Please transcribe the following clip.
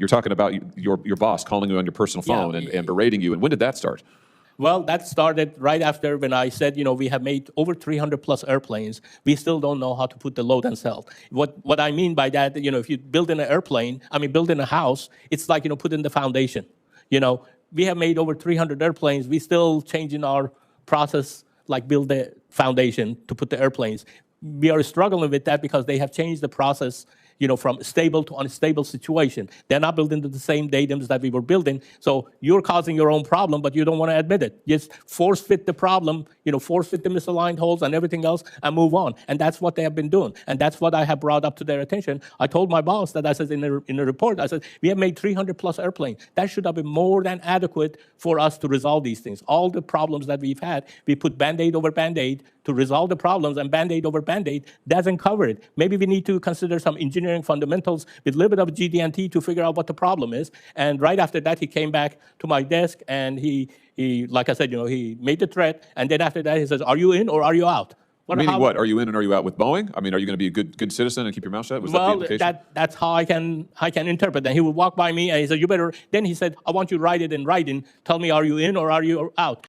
You're talking about your boss calling you on your personal phone and berating you. And when did that start? Well, that started right after when I said, we have made over 300 plus airplanes. We still don't know how to put the load and cell. What I mean by that, if you build in an airplane, build in a house, it's like, put in the foundation. We have made over 300 airplanes. We still changing our process, like build the foundation to put the airplanes. We are struggling with that because they have changed the process, from stable to unstable situation. They're not building the same datums that we were building. So you're causing your own problem, but you don't want to admit it. Just force fit the problem, force fit the misaligned holes and everything else and move on. And that's what they have been doing. And that's what I have brought up to their attention. I told my boss that I said in the report, I said, we have made 300 plus airplanes. That should have been more than adequate for us to resolve these things. All the problems that we've had, we put Band-Aid over Band-Aid to resolve the problems, and Band-Aid over Band-Aid doesn't cover it. Maybe we need to consider some engineering fundamentals with a little bit of GD&T to figure out what the problem is. And right after that, he came back to my desk, and he like I said, he made the threat, and then after that, he says, are you in or are you out? Meaning what? Are you in and are you out with Boeing? Are you going to be a good citizen and keep your mouth shut? Was that the implication? That's how I can interpret that. He would walk by me, and he said, you better, then he said, I want you to write it in writing. Tell me, are you in or are you out?